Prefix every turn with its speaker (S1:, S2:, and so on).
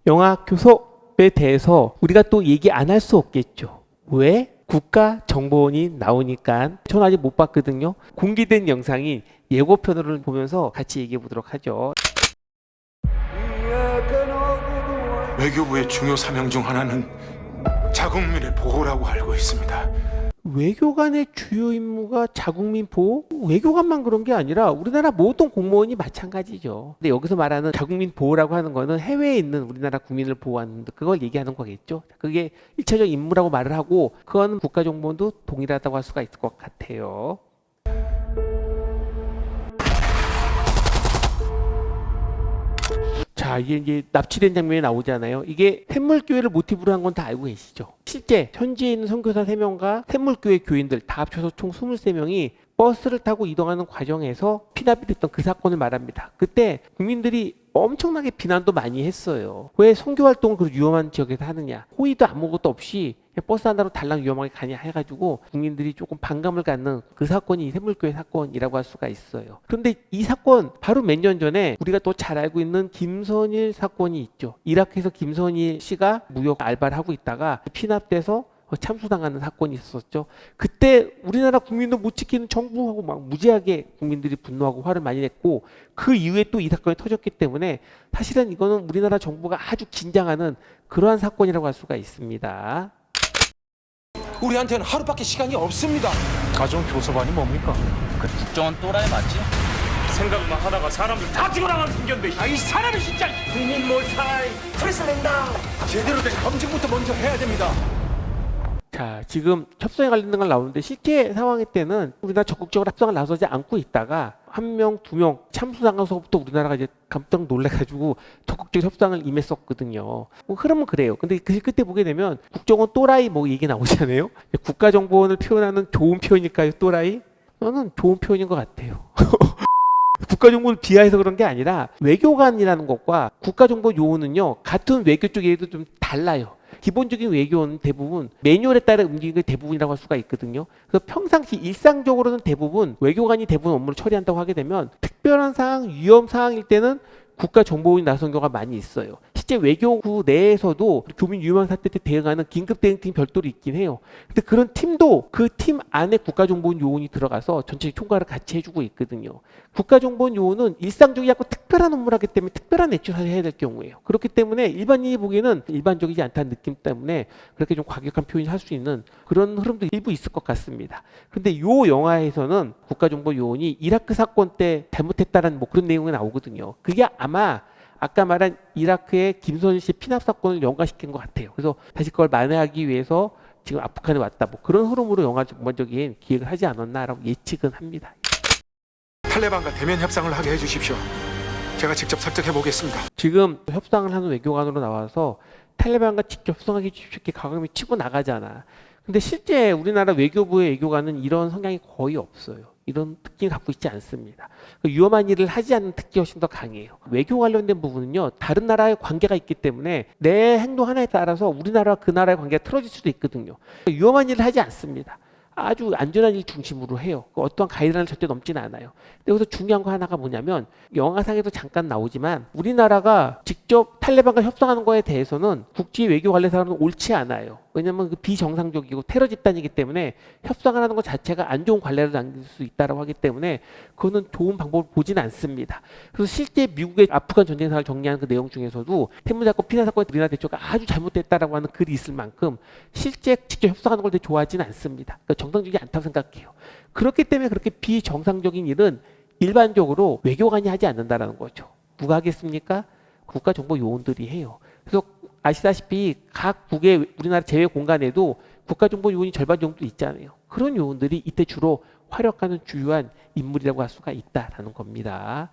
S1: 영화 교섭에 대해서 우리가 또 얘기 안 할 수 없겠죠. 왜? 국가정보원이 나오니까. 전 아직 못 봤거든요. 공개된 영상인 예고편을 보면서 같이 얘기해 보도록 하죠.
S2: 외교부의 중요 사명 중 하나는 자국민의 보호라고 알고 있습니다.
S1: 외교관의 주요 임무가 자국민 보호? 외교관만 그런 게 아니라 우리나라 모든 공무원이 마찬가지죠. 근데 여기서 말하는 자국민 보호라고 하는 거는 해외에 있는 우리나라 국민을 보호하는 그걸 얘기하는 거겠죠. 그게 1차적 임무라고 말을 하고 그건 국가정보원도 동일하다고 할 수가 있을 것 같아요. 자, 이게 이제 납치된 장면이 나오잖아요. 이게 샘물교회를 모티브로 한 건 다 알고 계시죠? 실제 현지에 있는 선교사 3명과 샘물교회 교인들 다 합쳐서 총 23명이 버스를 타고 이동하는 과정에서 피납이 됐던 그 사건을 말합니다. 그때 국민들이 엄청나게 비난도 많이 했어요. 왜 선교 활동을 그 위험한 지역에서 하느냐? 호의도 아무것도 없이 버스 하나로 달랑 위험하게 가냐 해가지고 국민들이 조금 반감을 갖는 그 사건이 샘물교회 사건이라고 할 수가 있어요. 그런데 이 사건 바로 몇 년 전에 우리가 또 잘 알고 있는 김선일 사건이 있죠. 이라크에서 김선일 씨가 무역 알바를 하고 있다가 피납돼서 참수당하는 사건이 있었죠. 그때 우리나라 국민도 못 지키는 정부하고 막 무지하게 국민들이 분노하고 화를 많이 냈고 그 이후에 또 이 사건이 터졌기 때문에 사실은 이거는 우리나라 정부가 아주 긴장하는 그러한 사건이라고 할 수가 있습니다.
S3: 우리한테는 하루밖에 시간이 없습니다.
S4: 가정 교섭안이 뭡니까?
S5: 그 국정원 또라이 맞지?
S4: 생각만 하다가 사람들 다 죽어나가는 풍경인데 이 사람이 진짜 국민 몰타이 프레스 낸다.
S3: 제대로 된 검증부터 먼저 해야 됩니다.
S1: 자, 지금 협상에 관련된 걸 나오는데 실제 상황 때는 우리나라 적극적으로 협상을 나서지 않고 있다가 1명, 2명 참수당해서부터 우리나라가 이제 깜짝 놀래가지고 적극적 협상을 임했었거든요. 뭐 흐름은 그래요. 근데 그때 보게 되면 국정원 또라이 뭐 얘기 나오잖아요. 국가정보원을 표현하는 좋은 표현일까요, 또라이? 저는 좋은 표현인 것 같아요. 국가정보를 비하해서 그런 게 아니라 외교관이라는 것과 국가정보요원은요 같은 외교 쪽에도 좀 달라요. 기본적인 외교는 대부분 매뉴얼에 따라 움직이는 게 대부분이라고 할 수가 있거든요. 그래서 평상시 일상적으로는 대부분 외교관이 대부분 업무를 처리한다고 하게 되면 특별한 상황, 위험 상황일 때는 국가정보원이 나선 경우가 많이 있어요. 실제 외교부 내에서도 교민 유망 사태 때 대응하는 긴급 대응팀 별도로 있긴 해요. 근데 그런 팀도 그 팀 안에 국가정보원 요원이 들어가서 전체 총괄을 같이 해주고 있거든요. 국가정보원 요원은 일상적이지 않고 특별한 업무를 하기 때문에 특별한 액션을 해야 될 경우예요. 그렇기 때문에 일반인이 보기에는 일반적이지 않다는 느낌 때문에 그렇게 좀 과격한 표현을 할 수 있는 그런 흐름도 일부 있을 것 같습니다. 그런데 요 영화에서는 국가정보 요원이 이라크 사건 때 잘못했다는 뭐 그런 내용이 나오거든요. 그게 아마 아까 말한 이라크의 김선일 씨 피납 사건을 연관시킨 것 같아요. 그래서 다시 그걸 만회하기 위해서 지금 아프간에 왔다. 뭐 그런 흐름으로 영화 전반적인 기획을 하지 않았나라고 예측은 합니다.
S2: 탈레반과 대면 협상을 하게 해주십시오. 제가 직접 설득해 보겠습니다.
S1: 지금 협상을 하는 외교관으로 나와서 탈레반과 직접 협상하기 쉽게 가감히 치고 나가잖아. 근데 실제 우리나라 외교부의 외교관은 이런 성향이 거의 없어요. 이런 특징을 갖고 있지 않습니다. 위험한 일을 하지 않는 특징이 훨씬 더 강해요. 외교 관련된 부분은요, 다른 나라의 관계가 있기 때문에 내 행동 하나에 따라서 우리나라와 그 나라의 관계가 틀어질 수도 있거든요. 위험한 일을 하지 않습니다. 아주 안전한 일 중심으로 해요. 어떠한 가이드라인을 절대 넘지는 않아요. 근데 여기서 중요한 거 하나가 뭐냐면 영화상에도 잠깐 나오지만 우리나라가 직접 탈레반과 협상하는 거에 대해서는 국제 외교 관례상으로는 옳지 않아요. 왜냐하면 그 비정상적이고 테러 집단이기 때문에 협상을 하는 것 자체가 안 좋은 관례를 남길 수 있다고 하기 때문에 그거는 좋은 방법을 보지는 않습니다. 그래서 실제 미국의 아프간 전쟁사를 정리하는 그 내용 중에서도 태문사건 피난사건의 우리나라 대처가 아주 잘못됐다라고 하는 글이 있을 만큼 실제 직접 협상하는 걸 되게 좋아하지는 않습니다. 그러니까 정상적이지 않다고 생각해요. 그렇기 때문에 그렇게 비정상적인 일은 일반적으로 외교관이 하지 않는다라는 거죠. 누가 하겠습니까? 국가정보요원들이 해요. 그래서 아시다시피 각 국의 우리나라 제외 공간에도 국가정보 요원이 절반 정도 있잖아요. 그런 요원들이 이때 주로 활약하는 주요한 인물이라고 할 수가 있다라는 겁니다.